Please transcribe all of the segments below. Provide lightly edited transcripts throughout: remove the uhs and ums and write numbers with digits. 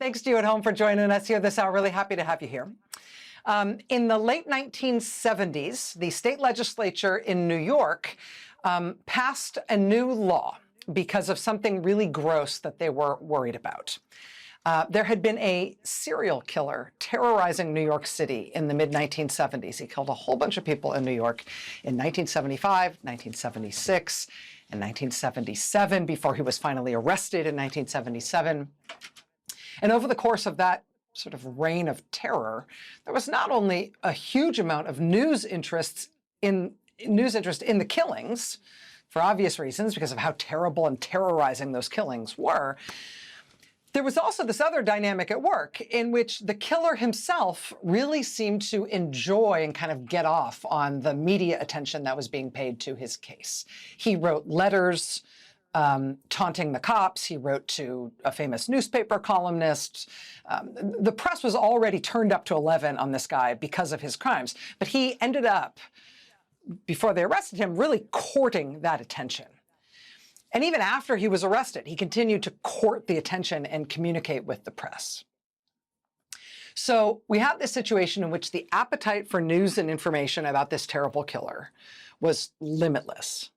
Thanks to you at home for joining us here this hour. Really happy to have you here. In the late 1970s, the state legislature in New York passed a new law because of something really gross that they were worried about. There had been a serial killer terrorizing New York City in the mid-1970s. He killed a whole bunch of people in New York in 1975, 1976, and 1977 before he was finally arrested in 1977. And over the course of that sort of reign of terror, there was not only a huge amount of news interest in the killings, for obvious reasons, because of how terrible and terrorizing those killings were. There was also this other dynamic at work in which the killer himself really seemed to enjoy and kind of get off on the media attention that was being paid to his case. He wrote letters taunting the cops. He wrote to a famous newspaper columnist. The press was already turned up to 11 on this guy because of his crimes. But he ended up, before they arrested him, really courting that attention. And even after he was arrested, he continued to court the attention and communicate with the press. So we had this situation in which the appetite for news and information about this terrible killer was limitless.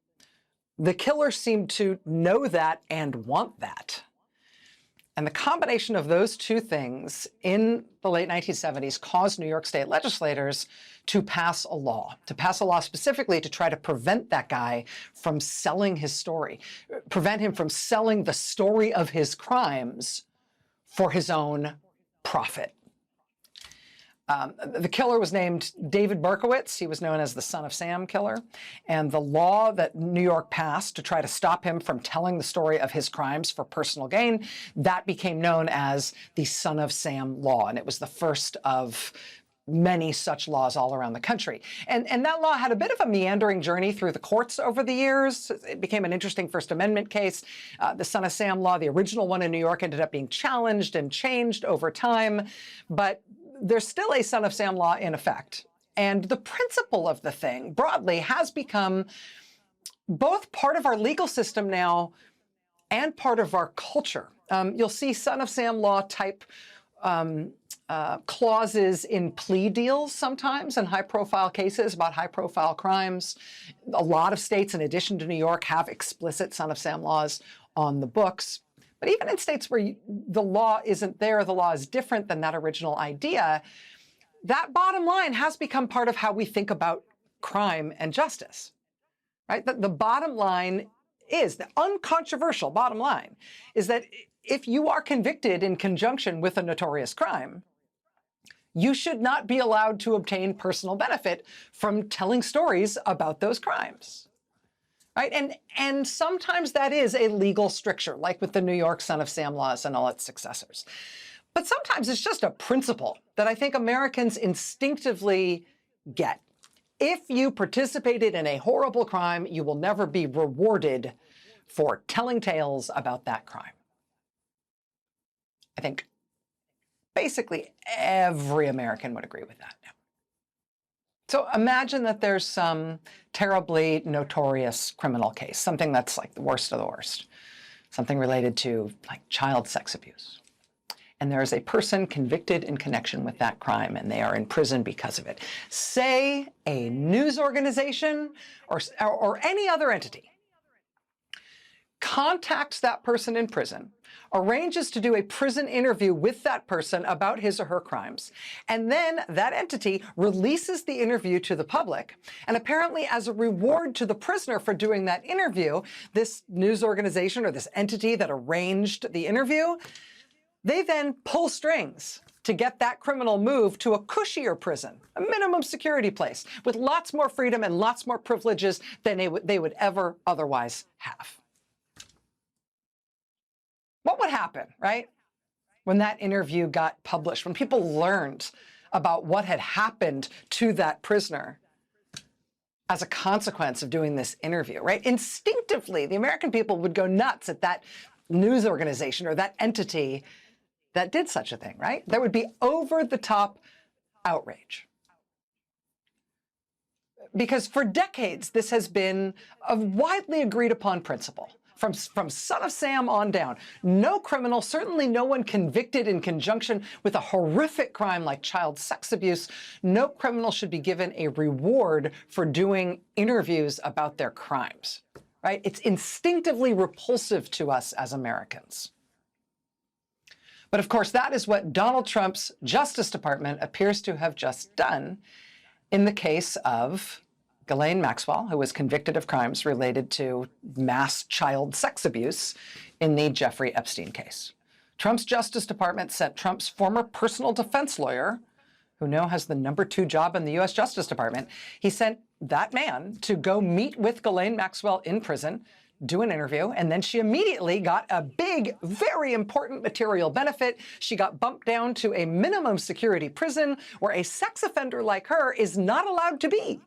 The killer seemed to know that and want that. And the combination of those two things in the late 1970s caused New York State legislators to pass a law specifically to try to prevent that guy from selling his story, prevent him from selling the story of his crimes for his own profit. The killer was named David Berkowitz. He was known as the Son of Sam killer. And the law that New York passed to try to stop him from telling the story of his crimes for personal gain, that became known as the Son of Sam law. And it was the first of many such laws all around the country. And that law had a bit of a meandering journey through the courts over the years. It became an interesting First Amendment case. The Son of Sam law, the original one in New York, ended up being challenged and changed over time. But there's still a Son of Sam law in effect. And the principle of the thing, broadly, has become both part of our legal system now and part of our culture. You'll see Son of Sam law type clauses in plea deals sometimes in high-profile cases about high-profile crimes. A lot of states, in addition to New York, have explicit Son of Sam laws on the books. But even in states where the law isn't there, the law is different than that original idea, that bottom line has become part of how we think about crime and justice, right? The bottom line is, the uncontroversial bottom line, is that if you are convicted in conjunction with a notorious crime, you should not be allowed to obtain personal benefit from telling stories about those crimes. Right? And sometimes that is a legal stricture, like with the New York Son of Sam laws and all its successors. But sometimes it's just a principle that I think Americans instinctively get. If you participated in a horrible crime, you will never be rewarded for telling tales about that crime. I think basically every American would agree with that now. So imagine that there's some terribly notorious criminal case, something that's like the worst of the worst, something related to like child sex abuse. And there is a person convicted in connection with that crime, and they are in prison because of it. Say a news organization or any other entity contacts that person in prison, arranges to do a prison interview with that person about his or her crimes, and then that entity releases the interview to the public. And apparently, as a reward to the prisoner for doing that interview, this news organization or this entity that arranged the interview, they then pull strings to get that criminal moved to a cushier prison, a minimum security place, with lots more freedom and lots more privileges than they would ever otherwise have. What would happen, right, when that interview got published, when people learned about what had happened to that prisoner as a consequence of doing this interview, right? Instinctively, the American people would go nuts at that news organization or that entity that did such a thing, right? There would be over-the-top outrage. Because for decades, this has been a widely agreed upon principle. from Son of Sam on down. No criminal, certainly no one convicted in conjunction with a horrific crime like child sex abuse, no criminal should be given a reward for doing interviews about their crimes, right? It's instinctively repulsive to us as Americans. But of course, that is what Donald Trump's Justice Department appears to have just done in the case of Ghislaine Maxwell, who was convicted of crimes related to mass child sex abuse in the Jeffrey Epstein case. Trump's Justice Department sent Trump's former personal defense lawyer, who now has the #2 job in the U.S. Justice Department, he sent that man to go meet with Ghislaine Maxwell in prison, do an interview, and then she immediately got a big, very important material benefit. She got bumped down to a minimum security prison where a sex offender like her is not allowed to be,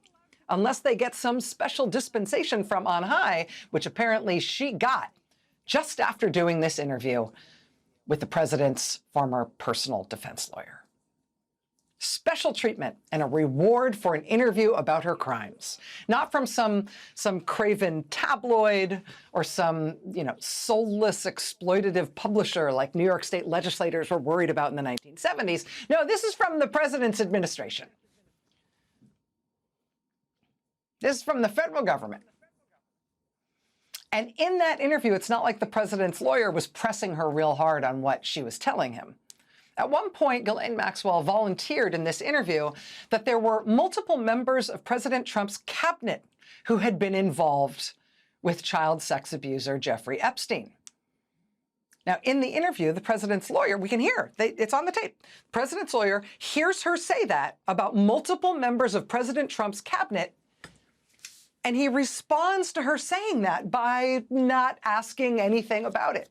unless they get some special dispensation from on high, which apparently she got just after doing this interview with the president's former personal defense lawyer. Special treatment and a reward for an interview about her crimes, not from some craven tabloid or some, soulless exploitative publisher like New York State legislators were worried about in the 1970s. No, this is from the president's administration. This is from the federal government. And in that interview, it's not like the president's lawyer was pressing her real hard on what she was telling him. At one point, Ghislaine Maxwell volunteered in this interview that there were multiple members of President Trump's cabinet who had been involved with child sex abuser Jeffrey Epstein. Now, in the interview, the president's lawyer, we can hear, it's on the tape. The president's lawyer hears her say that about multiple members of President Trump's cabinet, and he responds to her saying that by not asking anything about it.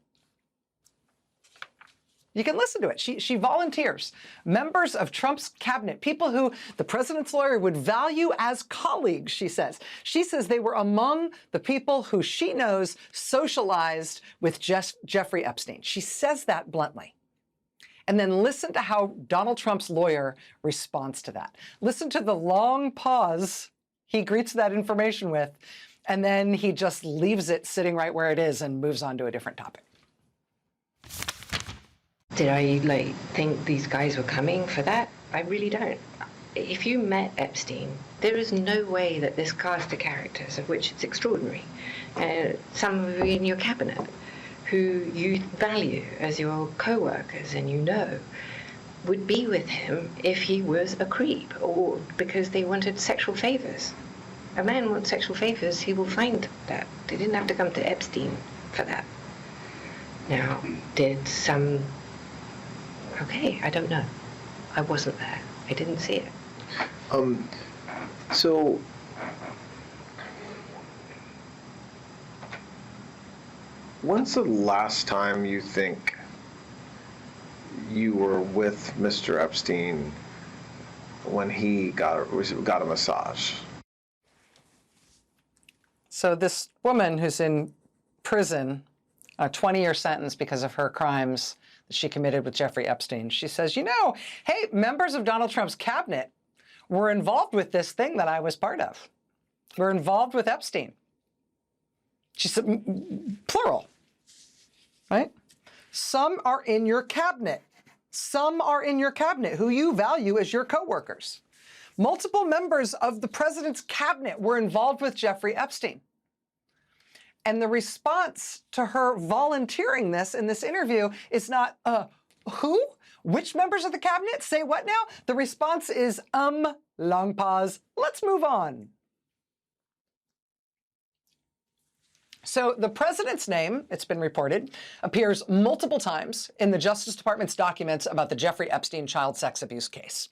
You can listen to it. She volunteers. Members of Trump's cabinet, people who the president's lawyer would value as colleagues, she says. She says they were among the people who she knows socialized with Jeffrey Epstein. She says that bluntly. And then listen to how Donald Trump's lawyer responds to that. Listen to the long pause he greets that information with, and then he just leaves it sitting right where it is and moves on to a different topic. Did I think these guys were coming for that? I really don't. If you met Epstein, there is no way that this cast of characters, of which it's extraordinary, some of you in your cabinet, who you value as your co-workers and would be with him if he was a creep or because they wanted sexual favors. A man wants sexual favors, he will find that. They didn't have to come to Epstein for that. Now, okay, I don't know. I wasn't there. I didn't see it. So when's the last time you think you were with Mr. Epstein when he got a massage? So this woman who's in prison, a 20-year sentence because of her crimes that she committed with Jeffrey Epstein, she says, hey, members of Donald Trump's cabinet were involved with this thing that I was part of. Were involved with Epstein. She said, plural, right? Some are in your cabinet. Some are in your cabinet who you value as your coworkers. Multiple members of the president's cabinet were involved with Jeffrey Epstein. And the response to her volunteering this in this interview is not, who? Which members of the cabinet? Say what now? The response is, long pause, let's move on. So the president's name, it's been reported, appears multiple times in the Justice Department's documents about the Jeffrey Epstein child sex abuse case.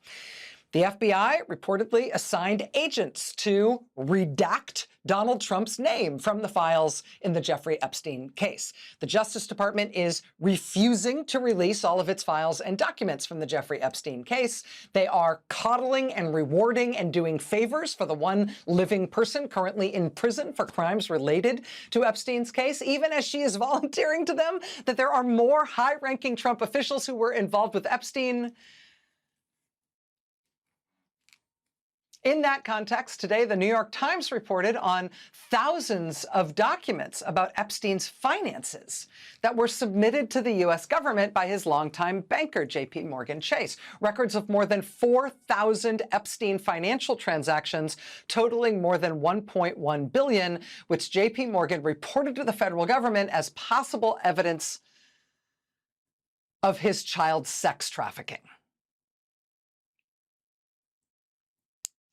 The FBI reportedly assigned agents to redact Donald Trump's name from the files in the Jeffrey Epstein case. The Justice Department is refusing to release all of its files and documents from the Jeffrey Epstein case. They are coddling and rewarding and doing favors for the one living person currently in prison for crimes related to Epstein's case, even as she is volunteering to them that there are more high-ranking Trump officials who were involved with Epstein. In that context, today, the New York Times reported on thousands of documents about Epstein's finances that were submitted to the U.S. government by his longtime banker, J.P. Morgan Chase. Records of more than 4,000 Epstein financial transactions totaling more than $1.1 billion, which J.P. Morgan reported to the federal government as possible evidence of his child sex trafficking.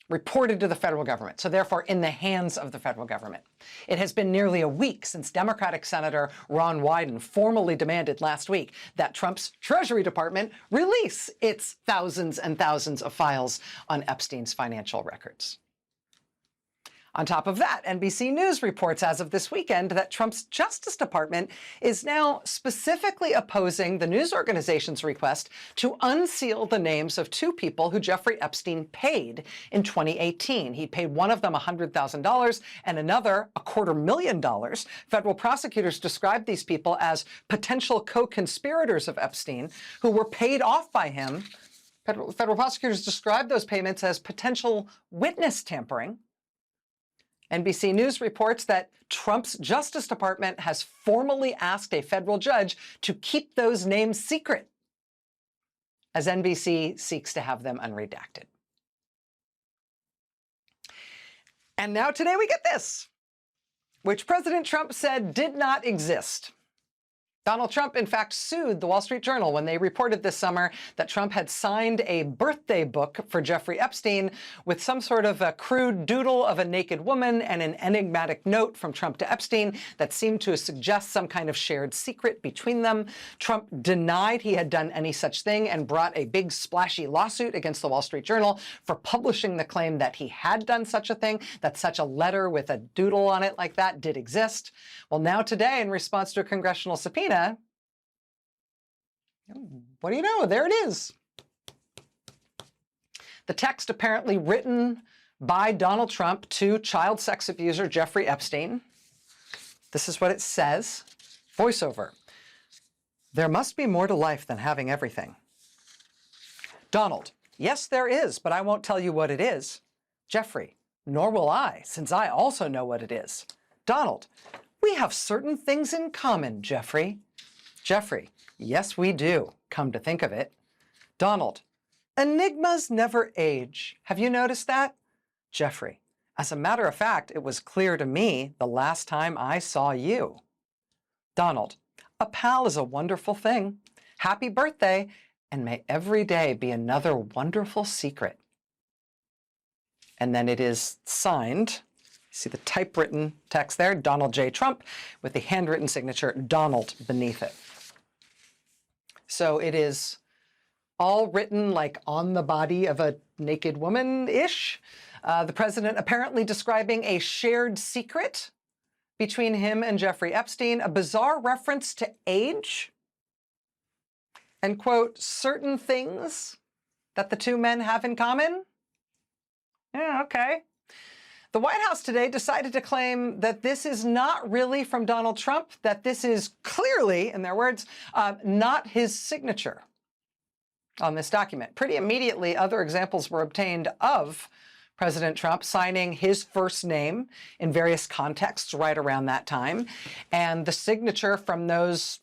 Reported to the federal government, so therefore in the hands of the federal government. It has been nearly a week since Democratic Senator Ron Wyden formally demanded last week that Trump's Treasury Department release its thousands and thousands of files on Epstein's financial records. On top of that, NBC News reports as of this weekend that Trump's Justice Department is now specifically opposing the news organization's request to unseal the names of two people who Jeffrey Epstein paid in 2018. He paid one of them $100,000 and another $250,000. Federal prosecutors described these people as potential co-conspirators of Epstein who were paid off by him. Federal prosecutors described those payments as potential witness tampering. NBC News reports that Trump's Justice Department has formally asked a federal judge to keep those names secret, as NBC seeks to have them unredacted. And now today we get this, which President Trump said did not exist. Donald Trump, in fact, sued the Wall Street Journal when they reported this summer that Trump had signed a birthday book for Jeffrey Epstein with some sort of a crude doodle of a naked woman and an enigmatic note from Trump to Epstein that seemed to suggest some kind of shared secret between them. Trump denied he had done any such thing and brought a big splashy lawsuit against the Wall Street Journal for publishing the claim that he had done such a thing, that such a letter with a doodle on it like that did exist. Well, now today, in response to a congressional subpoena, what do you know? There it is. The text apparently written by Donald Trump to child sex abuser Jeffrey Epstein. This is what it says. Voiceover. There must be more to life than having everything. Donald. Yes, there is, but I won't tell you what it is. Jeffrey. Nor will I, since I also know what it is. Donald. We have certain things in common, Jeffrey. Jeffrey. Yes, we do, come to think of it. Donald. Enigmas never age. Have you noticed that? Jeffrey. As a matter of fact, it was clear to me the last time I saw you. Donald. A pal is a wonderful thing. Happy birthday, and may every day be another wonderful secret. And then it is signed. See the typewritten text there, Donald J. Trump, with the handwritten signature, Donald, beneath it. So it is all written like on the body of a naked woman-ish. The president apparently describing a shared secret between him and Jeffrey Epstein, a bizarre reference to age, and, quote, certain things that the two men have in common. Yeah, okay. The White House today decided to claim that this is not really from Donald Trump, that this is clearly, in their words, not his signature on this document. Pretty immediately, other examples were obtained of President Trump signing his first name in various contexts right around that time. And the signature from those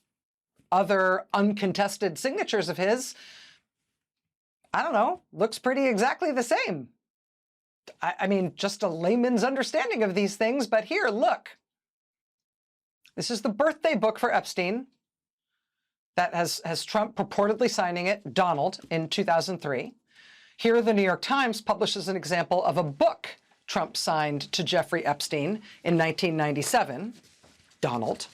other uncontested signatures of his, I don't know, looks pretty exactly the same. I mean, just a layman's understanding of these things, but here, look. This is the birthday book for Epstein that has Trump purportedly signing it, Donald, in 2003. Here, the New York Times publishes an example of a book Trump signed to Jeffrey Epstein in 1997, Donald.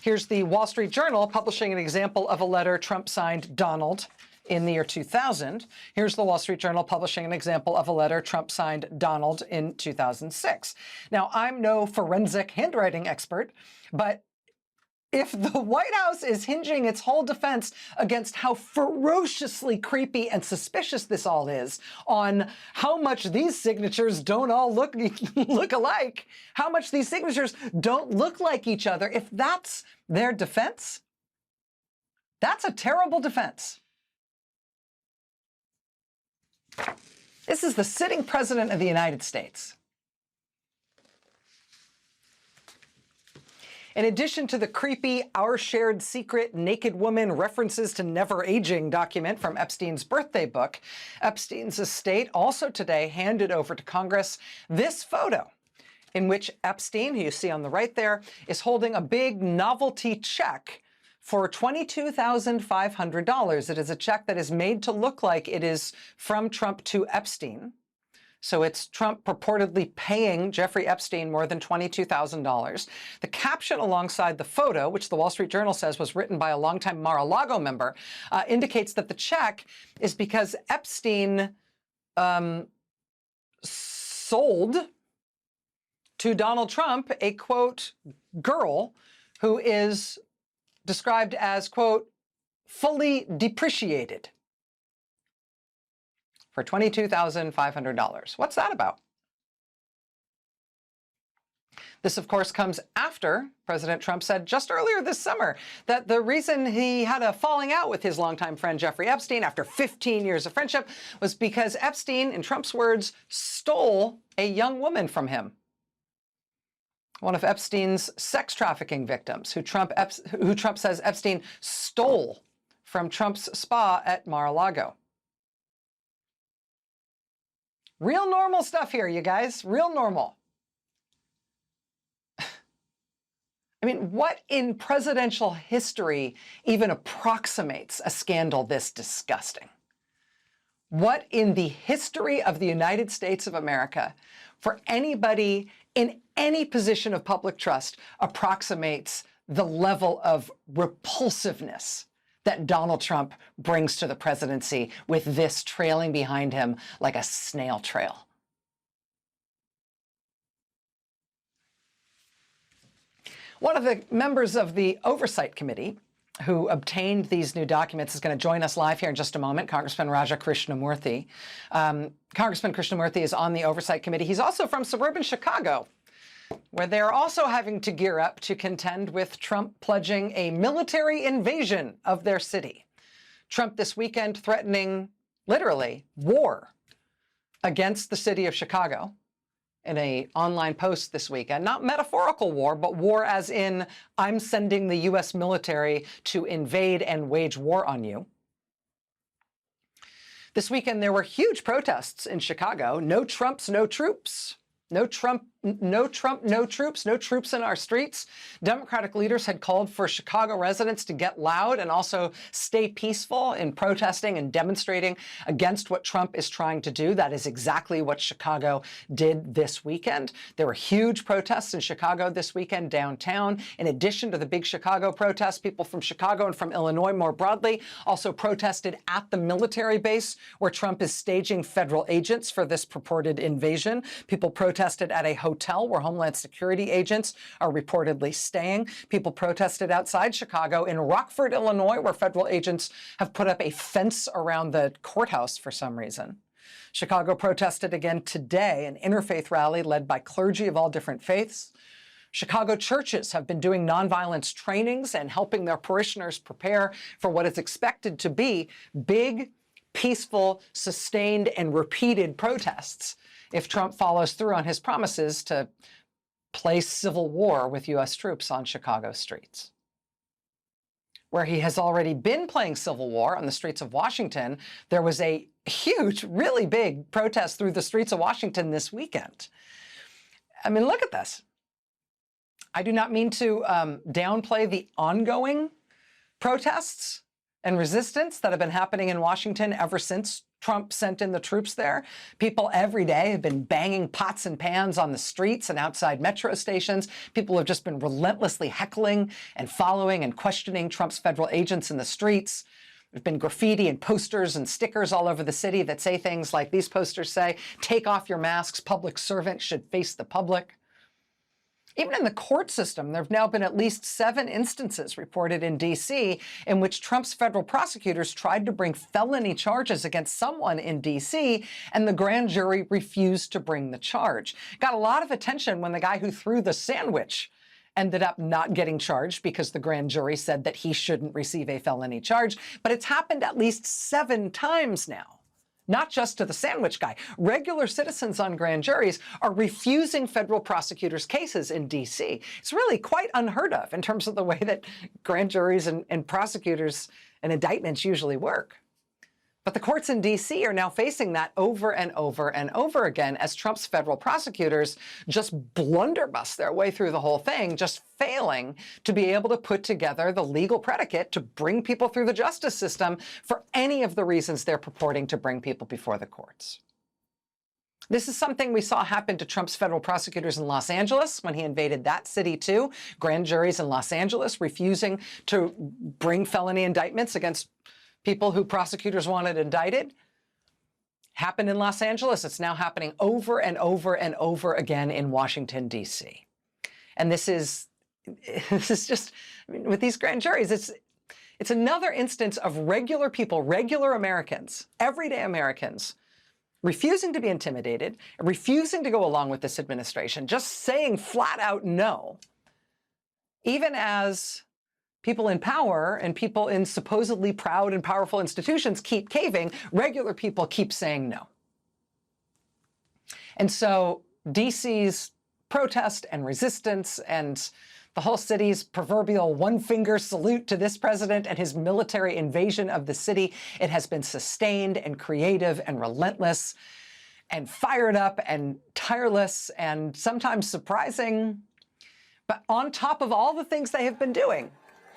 Here's the Wall Street Journal publishing an example of a letter Trump signed, Donald, in the year 2000. Here's the Wall Street Journal publishing an example of a letter Trump signed Donald in 2006. Now, I'm no forensic handwriting expert, but if the White House is hinging its whole defense against how ferociously creepy and suspicious this all is on how much these signatures don't all look alike, how much these signatures don't look like each other, if that's their defense, that's a terrible defense. This is the sitting president of the United States. In addition to the creepy Our Shared Secret Naked Woman References to Never Aging document from Epstein's birthday book, Epstein's estate also today handed over to Congress this photo in which Epstein, who you see on the right there, is holding a big novelty check for $22,500. It is a check that is made to look like it is from Trump to Epstein. So it's Trump purportedly paying Jeffrey Epstein more than $22,000. The caption alongside the photo, which the Wall Street Journal says was written by a longtime Mar-a-Lago member, indicates that the check is because Epstein sold to Donald Trump a, quote, girl who is described as, quote, fully depreciated, for $22,500. What's that about? This, of course, comes after President Trump said just earlier this summer that the reason he had a falling out with his longtime friend Jeffrey Epstein after 15 years of friendship was because Epstein, in Trump's words, stole a young woman from him. One of Epstein's sex trafficking victims, who Trump says Epstein stole from Trump's spa at Mar-a-Lago. Real normal stuff here, you guys. Real normal. I mean, what in presidential history even approximates a scandal this disgusting? What in the history of the United States of America, for anybody in any position of public trust, approximates the level of repulsiveness that Donald Trump brings to the presidency, with this trailing behind him like a snail trail? One of the members of the Oversight Committee who obtained these new documents is going to join us live here in just a moment, Congressman Raja Krishnamoorthi. Congressman Krishnamoorthi is on the Oversight Committee. He's also from suburban Chicago, where they're also having to gear up to contend with Trump pledging a military invasion of their city. Trump this weekend threatening, literally, war against the city of Chicago in an online post this weekend. Not metaphorical war, but war as in, I'm sending the U.S. military to invade and wage war on you. This weekend, there were huge protests in Chicago. No Trumps, no troops. No Trump, no troops, no troops in our streets. Democratic leaders had called for Chicago residents to get loud and also stay peaceful in protesting and demonstrating against what Trump is trying to do. That is exactly what Chicago did this weekend. There were huge protests in Chicago this weekend downtown. In addition to the big Chicago protests, people from Chicago and from Illinois more broadly also protested at the military base where Trump is staging federal agents for this purported invasion. People protested at a hotel where Homeland Security agents are reportedly staying. People protested outside Chicago in Rockford, Illinois, where federal agents have put up a fence around the courthouse for some reason. Chicago protested again today, an interfaith rally led by clergy of all different faiths. Chicago churches have been doing nonviolence trainings and helping their parishioners prepare for what is expected to be big, peaceful, sustained, and repeated protests if Trump follows through on his promises to place civil war with U.S. troops on Chicago streets. Where he has already been playing civil war on the streets of Washington, there was a huge, really big protest through the streets of Washington this weekend. I mean, look at this. I do not mean to downplay the ongoing protests and resistance that have been happening in Washington ever since Trump sent in the troops there. People every day have been banging pots and pans on the streets and outside metro stations. People have just been relentlessly heckling and following and questioning Trump's federal agents in the streets. There's been graffiti and posters and stickers all over the city that say things like these posters say, "Take off your masks, public servants should face the public." Even in the court system, there have now been at least 7 instances reported in D.C. in which Trump's federal prosecutors tried to bring felony charges against someone in D.C., and the grand jury refused to bring the charge. Got a lot of attention when the guy who threw the sandwich ended up not getting charged because the grand jury said that he shouldn't receive a felony charge. But it's happened at least 7 times now not just to the sandwich guy. Regular citizens on grand juries are refusing federal prosecutors' cases in D.C. It's really quite unheard of in terms of the way that grand juries and prosecutors and indictments usually work. But the courts in D.C. are now facing that over and over and over again as Trump's federal prosecutors just blunderbuss their way through the whole thing, just failing to be able to put together the legal predicate to bring people through the justice system for any of the reasons they're purporting to bring people before the courts. This is something we saw happen to Trump's federal prosecutors in Los Angeles when he invaded that city too. Grand juries in Los Angeles refusing to bring felony indictments against people who prosecutors wanted indicted. Happened in Los Angeles. It's now happening over and over and over again in Washington, D.C. And this is just, I mean, with these grand juries, it's another instance of regular people, regular Americans, everyday Americans, refusing to be intimidated, refusing to go along with this administration, just saying flat out no, even as people in power and people in supposedly proud and powerful institutions keep caving, regular people keep saying no. And so DC's protest and resistance and the whole city's proverbial one-finger salute to this president and his military invasion of the city, it has been sustained and creative and relentless and fired up and tireless and sometimes surprising. But on top of all the things they have been doing,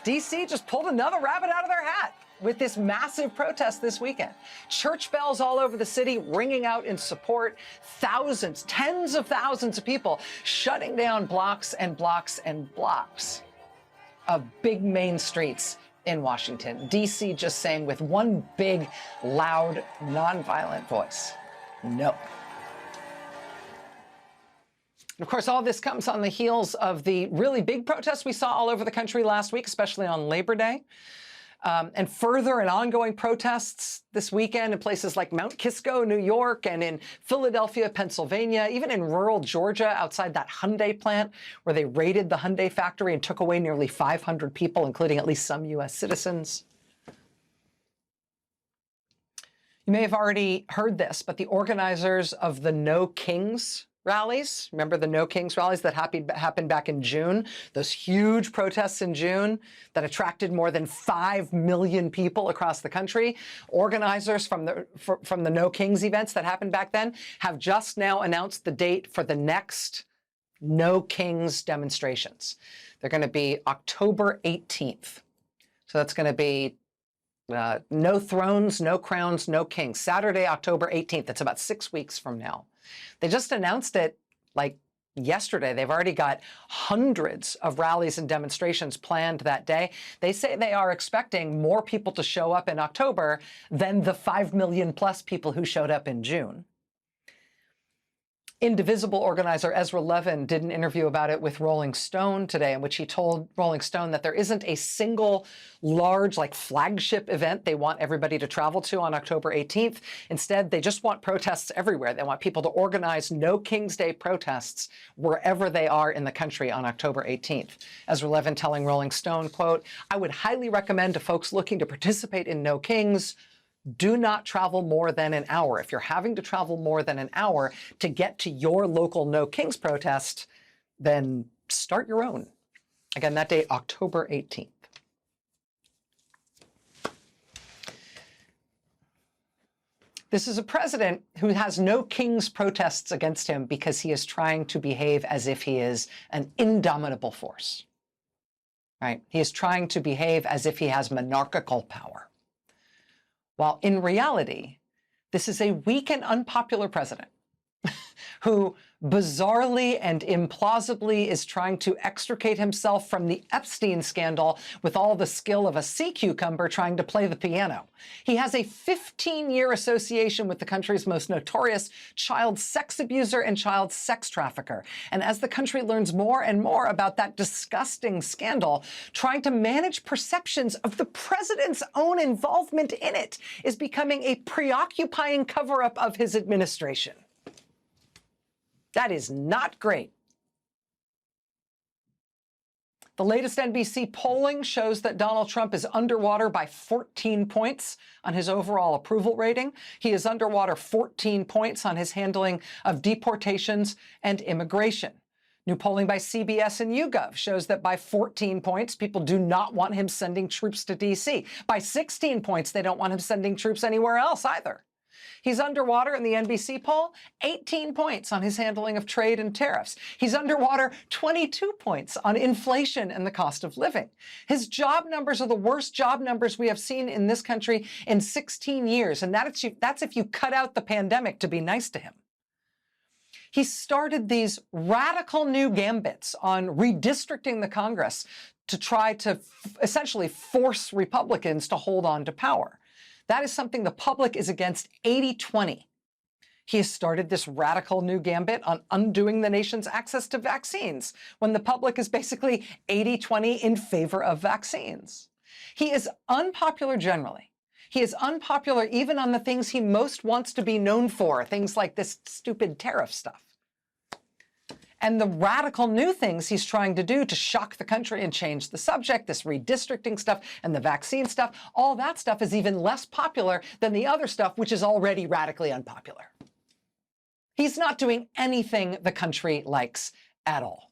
DC just pulled another rabbit out of their hat with this massive protest this weekend. Church bells all over the city ringing out in support. Thousands, tens of thousands of people shutting down blocks and blocks and blocks of big main streets in Washington. DC just saying with one big, loud, nonviolent voice, no. Of course, all this comes on the heels of the really big protests we saw all over the country last week, especially on Labor Day. And further and ongoing protests this weekend in places like Mount Kisco, New York, and in Philadelphia, Pennsylvania, even in rural Georgia outside that Hyundai plant where they raided the Hyundai factory and took away nearly 500 people, including at least some U.S. citizens. You may have already heard this, but the organizers of the No Kings rallies, remember the No Kings rallies that happened back in June? Those huge protests in June that attracted more than 5 million people across the country. Organizers from the No Kings events that happened back then have just now announced the date for the next No Kings demonstrations. They're going to be October 18th. So that's going to be no thrones, no crowns, no kings. Saturday, October 18th. That's about 6 weeks from now. They just announced it like yesterday. They've already got hundreds of rallies and demonstrations planned that day. They say they are expecting more people to show up in October than the 5 million plus people who showed up in June. Indivisible organizer Ezra Levin did an interview about it with Rolling Stone today, in which he told Rolling Stone that there isn't a single large, like, flagship event they want everybody to travel to on October 18th. Instead, they just want protests everywhere. They want people to organize No King's Day protests wherever they are in the country on October 18th. Ezra Levin telling Rolling Stone, quote, "I would highly recommend to folks looking to participate in No Kings, do not travel more than an hour. If you're having to travel more than an hour to get to your local No Kings protest, then start your own." Again, that date, October 18th. This is a president who has No Kings protests against him because he is trying to behave as if he is an indomitable force, right? He is trying to behave as if he has monarchical power. While in reality, this is a weak and unpopular president who bizarrely and implausibly is trying to extricate himself from the Epstein scandal with all the skill of a sea cucumber trying to play the piano. He has a 15-year association with the country's most notorious child sex abuser and child sex trafficker. And as the country learns more and more about that disgusting scandal, trying to manage perceptions of the president's own involvement in it is becoming a preoccupying cover-up of his administration. That is not great. The latest NBC polling shows that Donald Trump is underwater by 14 points on his overall approval rating. He is underwater 14 points on his handling of deportations and immigration. New polling by CBS and YouGov shows that by 14 points, people do not want him sending troops to D.C. By 16 points, they don't want him sending troops anywhere else either. He's underwater in the NBC poll, 18 points on his handling of trade and tariffs. He's underwater 22 points on inflation and the cost of living. His job numbers are the worst job numbers we have seen in this country in 16 years, and that's if you cut out the pandemic to be nice to him. He started these radical new gambits on redistricting the Congress to try to essentially force Republicans to hold on to power. That is something the public is against 80-20. He has started this radical new gambit on undoing the nation's access to vaccines when the public is basically 80-20 in favor of vaccines. He is unpopular generally. He is unpopular even on the things he most wants to be known for, things like this stupid tariff stuff. And the radical new things he's trying to do to shock the country and change the subject, this redistricting stuff and the vaccine stuff, all that stuff is even less popular than the other stuff, which is already radically unpopular. He's not doing anything the country likes at all.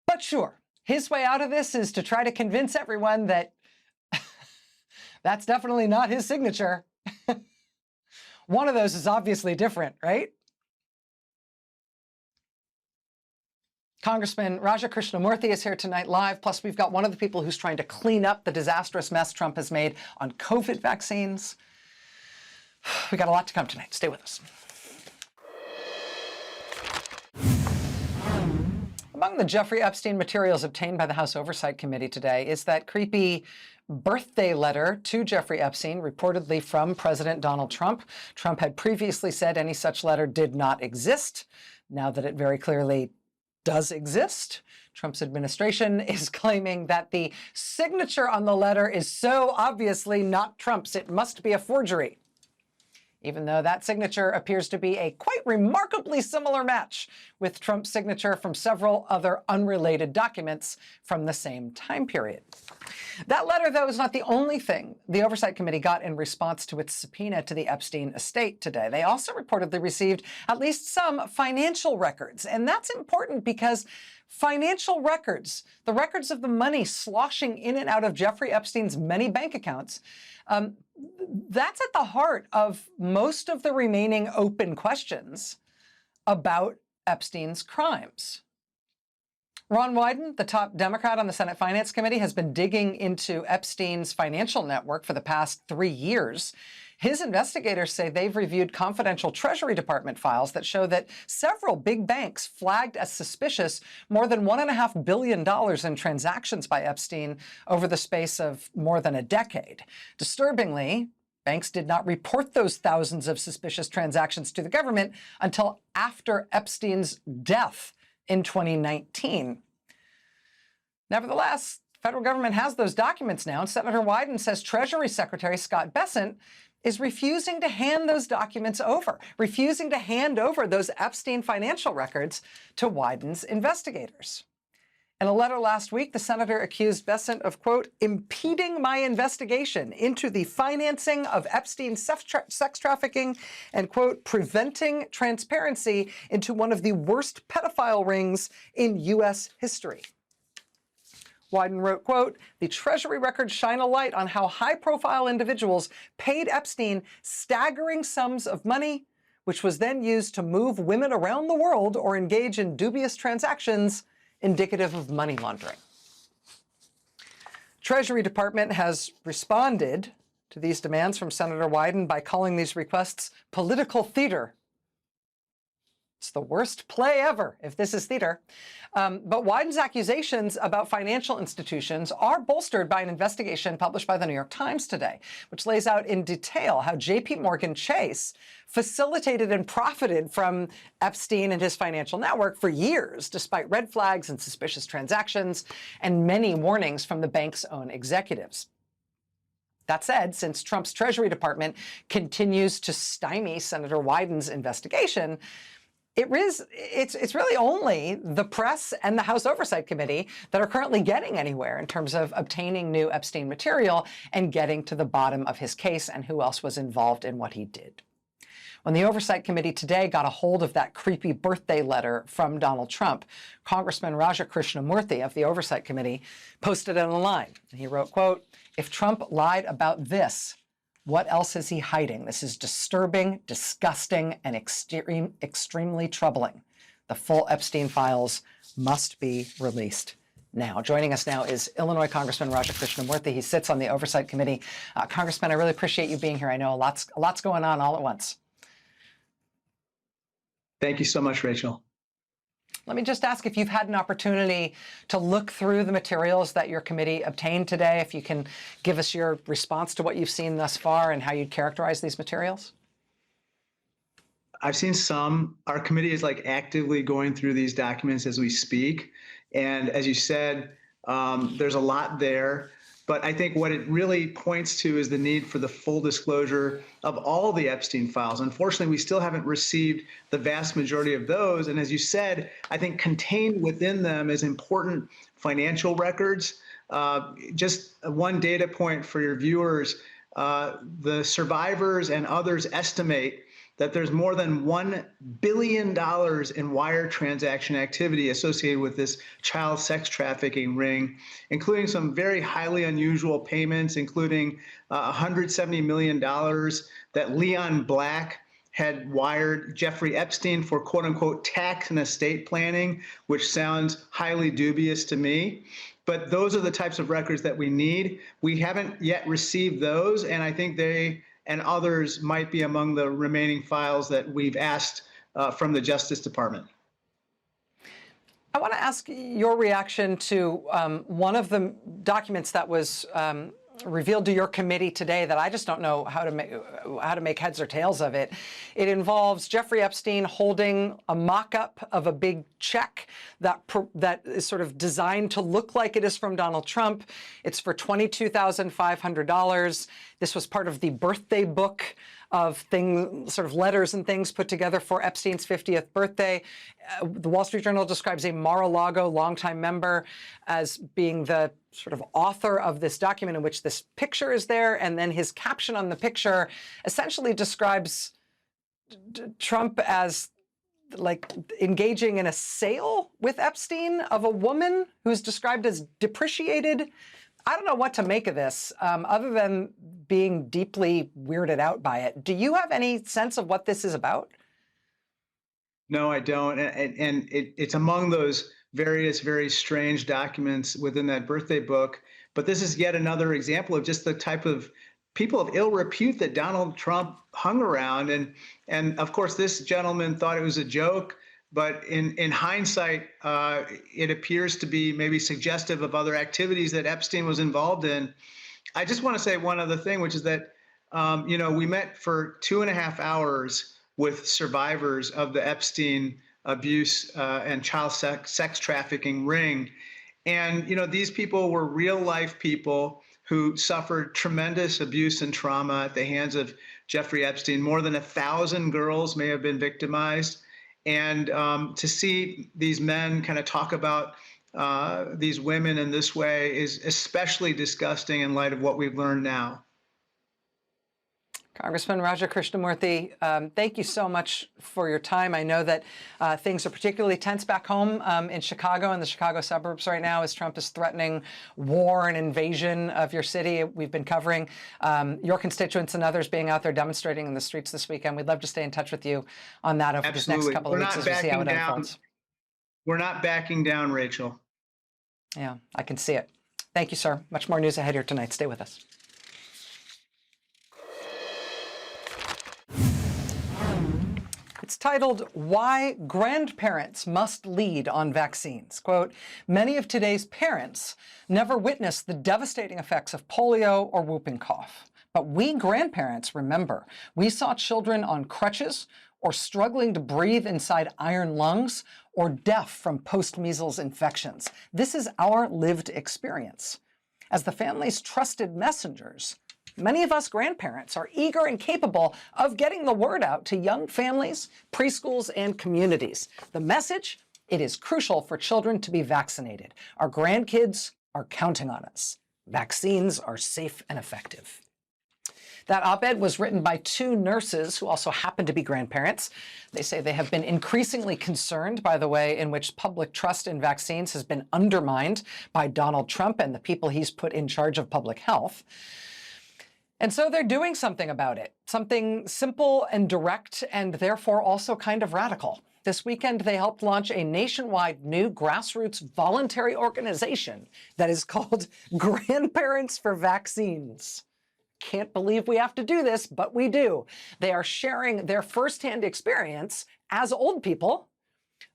But sure, his way out of this is to try to convince everyone that that's definitely not his signature. One of those is obviously different, right? Congressman Raja Krishnamoorthi is here tonight live. Plus, we've got one of the people who's trying to clean up the disastrous mess Trump has made on COVID vaccines. We got a lot to come tonight. Stay with us. Among the Jeffrey Epstein materials obtained by the House Oversight Committee today is that creepy birthday letter to Jeffrey Epstein, reportedly from President Donald Trump. Trump had previously said any such letter did not exist. Now that it very clearly does exist, Trump's administration is claiming that the signature on the letter is so obviously not Trump's, it must be a forgery, even though that signature appears to be a quite remarkably similar match with Trump's signature from several other unrelated documents from the same time period. That letter, though, is not the only thing the Oversight Committee got in response to its subpoena to the Epstein estate today. They also reportedly received at least some financial records. And that's important because financial records, the records of the money sloshing in and out of Jeffrey Epstein's many bank accounts, that's at the heart of most of the remaining open questions about Epstein's crimes. Ron Wyden, the top Democrat on the Senate Finance Committee, has been digging into Epstein's financial network for the past 3 years. His investigators say they've reviewed confidential Treasury Department files that show that several big banks flagged as suspicious more than $1.5 billion in transactions by Epstein over the space of more than a decade. Disturbingly, banks did not report those thousands of suspicious transactions to the government until after Epstein's death in 2019. Nevertheless, the federal government has those documents now, and Senator Wyden says Treasury Secretary Scott Bessent is refusing to hand those documents over, refusing to hand over those Epstein financial records to Wyden's investigators. In a letter last week, the senator accused Bessent of, quote, impeding my investigation into the financing of Epstein's sex trafficking and, quote, preventing transparency into one of the worst pedophile rings in U.S. history. Wyden wrote, quote, the Treasury records shine a light on how high-profile individuals paid Epstein staggering sums of money, which was then used to move women around the world or engage in dubious transactions indicative of money laundering. Treasury Department has responded to these demands from Senator Wyden by calling these requests political theater. It's the worst play ever, if this is theater. But Wyden's accusations about financial institutions are bolstered by an investigation published by the New York Times today, which lays out in detail how J.P. Morgan Chase facilitated and profited from Epstein and his financial network for years, despite red flags and suspicious transactions and many warnings from the bank's own executives. That said, since Trump's Treasury Department continues to stymie Senator Wyden's investigation, It's really only the press and the House Oversight Committee that are currently getting anywhere in terms of obtaining new Epstein material and getting to the bottom of his case and who else was involved in what he did. When the Oversight Committee today got a hold of that creepy birthday letter from Donald Trump, Congressman Raja Krishnamurthy of the Oversight Committee posted it online. And he wrote, quote, "If Trump lied about this, what else is he hiding? This is disturbing, disgusting, and extremely troubling. The full Epstein files must be released now." Joining us now is Illinois Congressman Raja Krishnamurthy. He sits on the Oversight Committee. Congressman, I really appreciate you being here. I know a lot's going on all at once. Thank you so much, Rachel. Let me just ask if you've had an opportunity to look through the materials that your committee obtained today, if you can give us your response to what you've seen thus far and how you'd characterize these materials. I've seen some. Our committee is actively going through these documents as we speak. And as you said, there's a lot there. But I think what it really points to is the need for the full disclosure of all the Epstein files. Unfortunately, we still haven't received the vast majority of those. And as you said, I think contained within them is important financial records. Just one data point for your viewers, the survivors and others estimate that there's more than $1 billion in wire transaction activity associated with this child sex trafficking ring, including some very highly unusual payments, including $170 million that Leon Black had wired Jeffrey Epstein for quote unquote tax and estate planning, which sounds highly dubious to me. But those are the types of records that we need. We haven't yet received those, and I think they and others might be among the remaining files that we've asked from the Justice Department. I want to ask your reaction to one of the documents that was revealed to your committee today that I just don't know how to make heads or tails of it. It involves Jeffrey Epstein holding a mock-up of a big check that is sort of designed to look like it is from Donald Trump. It's for $22,500. This was part of the birthday book of things, sort of letters and things put together for Epstein's 50th birthday. The Wall Street Journal describes a Mar-a-Lago longtime member as being the sort of author of this document in which this picture is there, and then his caption on the picture essentially describes Trump as engaging in a sale with Epstein of a woman who's described as depreciated. I don't know what to make of this, other than being deeply weirded out by it. Do you have any sense of what this is about? No, I don't. And it's among those various, very strange documents within that birthday book. But this is yet another example of just the type of people of ill repute that Donald Trump hung around. And of course, this gentleman thought it was a joke. But in hindsight, it appears to be maybe suggestive of other activities that Epstein was involved in. I just want to say one other thing, which is that, we met for 2.5 hours with survivors of the Epstein abuse and child sex trafficking ring. And, these people were real life people who suffered tremendous abuse and trauma at the hands of Jeffrey Epstein. More than 1,000 girls may have been victimized. And to see these men kind of talk about these women in this way is especially disgusting in light of what we've learned now. Congressman Raja Krishnamurthy, thank you so much for your time. I know that things are particularly tense back home in Chicago and the Chicago suburbs right now as Trump is threatening war and invasion of your city. We've been covering your constituents and others being out there demonstrating in the streets this weekend. We'd love to stay in touch with you on that over these next couple of weeks as we see how it unfolds. We're not backing down, Rachel. Yeah, I can see it. Thank you, sir. Much more news ahead here tonight. Stay with us. It's titled, "Why Grandparents Must Lead on Vaccines." Quote, "Many of today's parents never witnessed the devastating effects of polio or whooping cough. But we grandparents remember. We saw children on crutches or struggling to breathe inside iron lungs or deaf from post-measles infections. This is our lived experience. As the family's trusted messengers, many of us grandparents are eager and capable of getting the word out to young families, preschools, and communities. The message: it is crucial for children to be vaccinated. Our grandkids are counting on us. Vaccines are safe and effective. That op-ed was written by two nurses who also happen to be grandparents. They say they have been increasingly concerned by the way in which public trust in vaccines has been undermined by Donald Trump and the people he's put in charge of public health. And so they're doing something about it, something simple and direct and therefore also kind of radical. This weekend, they helped launch a nationwide new grassroots voluntary organization that is called Grandparents for Vaccines. Can't believe we have to do this, but we do. They are sharing their firsthand experience as old people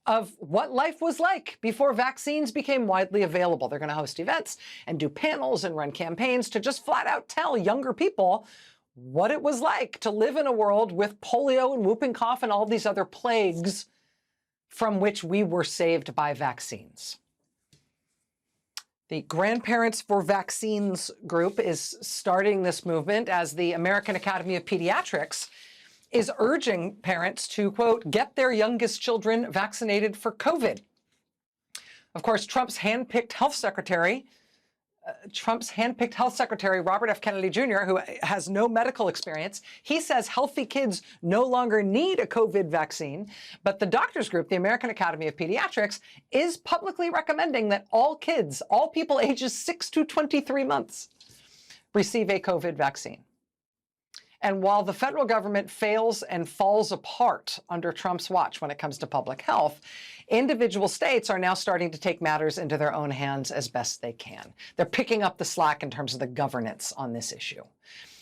of what life was like before vaccines became widely available. They're going to host events and do panels and run campaigns to just flat out tell younger people what it was like to live in a world with polio and whooping cough and all these other plagues from which we were saved by vaccines. The Grandparents for Vaccines group is starting this movement as the American Academy of Pediatrics is urging parents to, quote, get their youngest children vaccinated for COVID. Of course, Trump's handpicked health secretary, Robert F. Kennedy Jr., who has no medical experience, he says healthy kids no longer need a COVID vaccine. But the doctors group, the American Academy of Pediatrics, is publicly recommending that all kids, all people ages 6 to 23 months, receive a COVID vaccine. And while the federal government fails and falls apart under Trump's watch when it comes to public health, individual states are now starting to take matters into their own hands as best they can. They're picking up the slack in terms of the governance on this issue.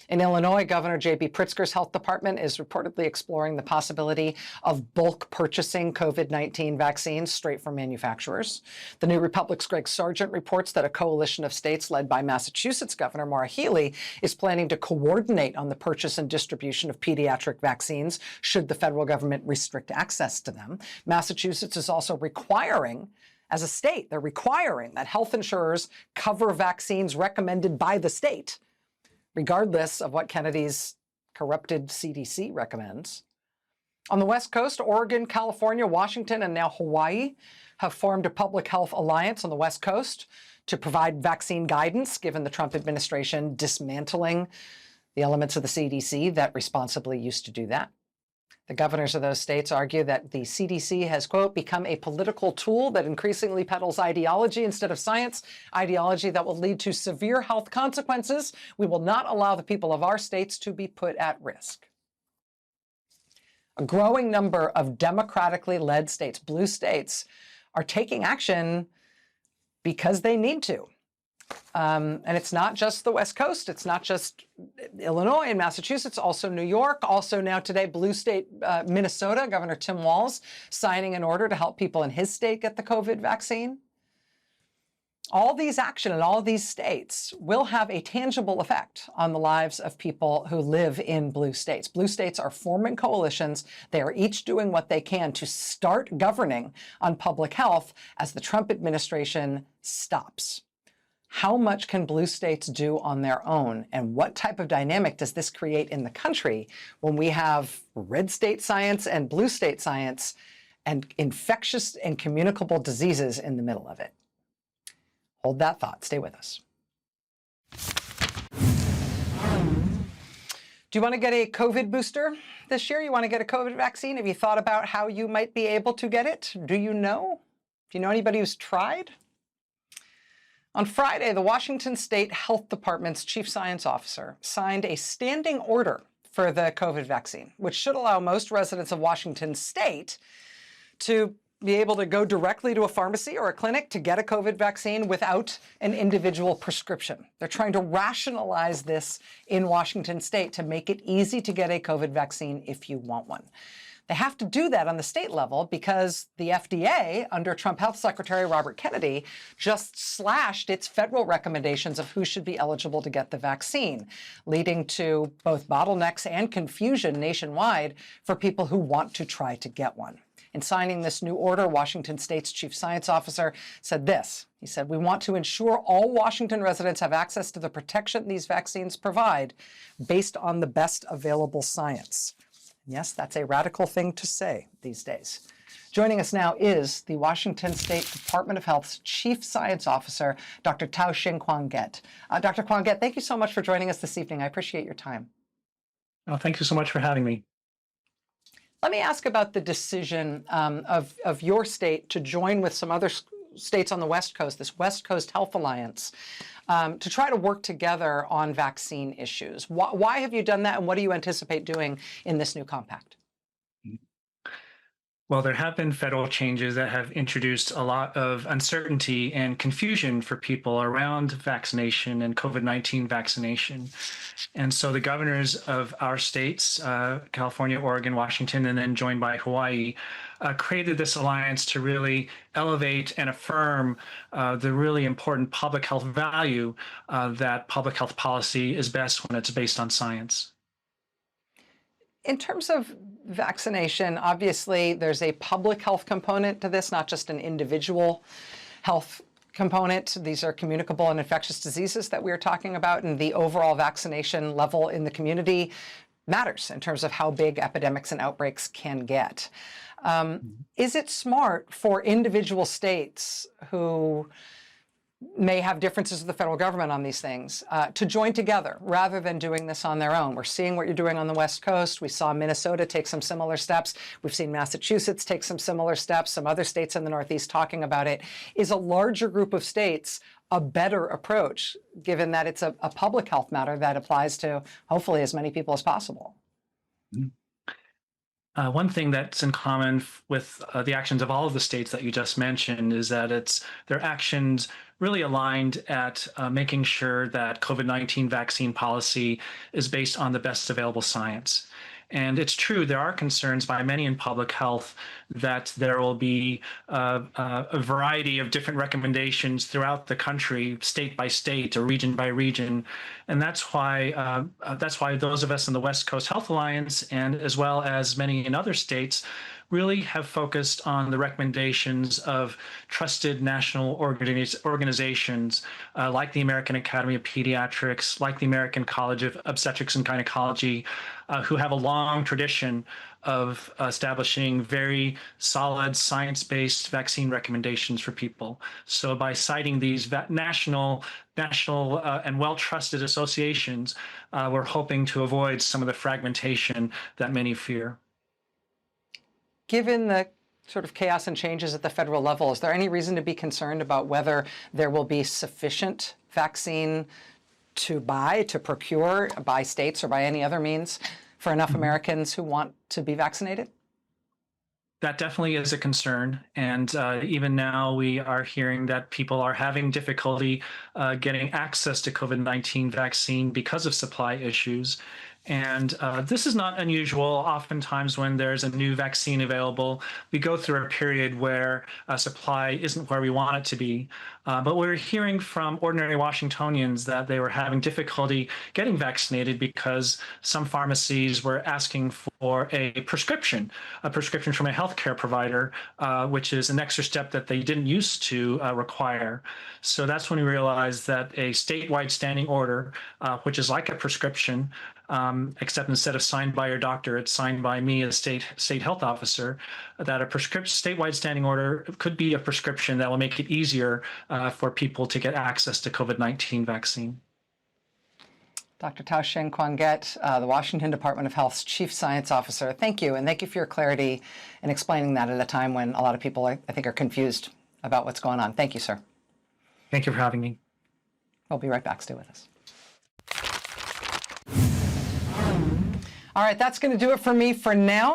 In Illinois, Governor J.B. Pritzker's health department is reportedly exploring the possibility of bulk purchasing COVID-19 vaccines straight from manufacturers. The New Republic's Greg Sargent reports that a coalition of states led by Massachusetts Governor Maura Healey is planning to coordinate on the purchase and distribution of pediatric vaccines should the federal government restrict access to them. Massachusetts is also requiring, as a state, they're requiring that health insurers cover vaccines recommended by the state, regardless of what Kennedy's corrupted CDC recommends. On the West Coast, Oregon, California, Washington, and now Hawaii have formed a public health alliance on the West Coast to provide vaccine guidance, given the Trump administration dismantling the elements of the CDC that responsibly used to do that. The governors of those states argue that the CDC has, quote, become a political tool that increasingly peddles ideology instead of science, ideology that will lead to severe health consequences. We will not allow the people of our states to be put at risk. A growing number of democratically led states, blue states, are taking action because they need to. And it's not just the West Coast. It's not just Illinois and Massachusetts, also New York, also now today, blue state Minnesota, Governor Tim Walz signing an order to help people in his state get the COVID vaccine. All these action in all these states will have a tangible effect on the lives of people who live in blue states. Blue states are forming coalitions. They are each doing what they can to start governing on public health as the Trump administration stops. How much can blue states do on their own? And what type of dynamic does this create in the country when we have red state science and blue state science and infectious and communicable diseases in the middle of it? Hold that thought. Stay with us. Do you want to get a COVID booster this year? You want to get a COVID vaccine? Have you thought about how you might be able to get it? Do you know? Do you know anybody who's tried? On Friday, the Washington State Health Department's chief science officer signed a standing order for the COVID vaccine, which should allow most residents of Washington State to be able to go directly to a pharmacy or a clinic to get a COVID vaccine without an individual prescription. They're trying to rationalize this in Washington State to make it easy to get a COVID vaccine if you want one. They have to do that on the state level because the FDA, under Trump Health Secretary Robert Kennedy, just slashed its federal recommendations of who should be eligible to get the vaccine, leading to both bottlenecks and confusion nationwide for people who want to try to get one. In signing this new order, Washington State's chief science officer said this. He said, "We want to ensure all Washington residents have access to the protection these vaccines provide based on the best available science." Yes, that's a radical thing to say these days. Joining us now is the Washington State Department of Health's Chief Science Officer, Dr. Tao-Ching Kwang-Get. Dr. Kwang-Get, thank you so much for joining us this evening. I appreciate your time. Oh, thank you so much for having me. Let me ask about the decision of your state to join with some other states on the West Coast, this West Coast Health Alliance, to try to work together on vaccine issues. Why have you done that, and what do you anticipate doing in this new compact? Well, there have been federal changes that have introduced a lot of uncertainty and confusion for people around vaccination and COVID-19 vaccination. And so the governors of our states, California, Oregon, Washington, and then joined by Hawaii, created this alliance to really elevate and affirm the really important public health value that public health policy is best when it's based on science. In terms of vaccination, obviously there's a public health component to this, not just an individual health component. These are communicable and infectious diseases that we're talking about, and the overall vaccination level in the community matters in terms of how big epidemics and outbreaks can get. Is it smart for individual states who may have differences with the federal government on these things to join together rather than doing this on their own? We're seeing what you're doing on the West Coast. We saw Minnesota take some similar steps. We've seen Massachusetts take some similar steps, some other states in the Northeast talking about it. Is a larger group of states a better approach, given that it's a public health matter that applies to hopefully as many people as possible? One thing that's in common with the actions of all of the states that you just mentioned is that their actions really aligned at making sure that COVID-19 vaccine policy is based on the best available science. And it's true, there are concerns by many in public health that there will be a variety of different recommendations throughout the country, state by state or region by region. And that's why those of us in the West Coast Health Alliance, and as well as many in other states, really have focused on the recommendations of trusted national organizations like the American Academy of Pediatrics, like the American College of Obstetrics and Gynecology, who have a long tradition of establishing very solid science-based vaccine recommendations for people. So by citing these national and well-trusted associations, we're hoping to avoid some of the fragmentation that many fear. Given the sort of chaos and changes at the federal level, is there any reason to be concerned about whether there will be sufficient vaccine to buy, to procure by states or by any other means for enough Americans who want to be vaccinated? That definitely is a concern. And even now we are hearing that people are having difficulty getting access to COVID-19 vaccine because of supply issues. And this is not unusual. Oftentimes when there's a new vaccine available, we go through a period where supply isn't where we want it to be. But we're hearing from ordinary Washingtonians that they were having difficulty getting vaccinated because some pharmacies were asking for a prescription from a healthcare provider, which is an extra step that they didn't used to require. So that's when we realized that a statewide standing order, which is like a prescription, except instead of signed by your doctor, it's signed by me as state health officer, that a statewide standing order could be a prescription that will make it easier for people to get access to COVID-19 vaccine. Dr. Tao-Ching Kwang-Get, the Washington Department of Health's Chief Science Officer, thank you. And thank you for your clarity in explaining that at a time when a lot of people, I think, are confused about what's going on. Thank you, sir. Thank you for having me. We'll be right back. Stay with us. All right, that's going to do it for me for now.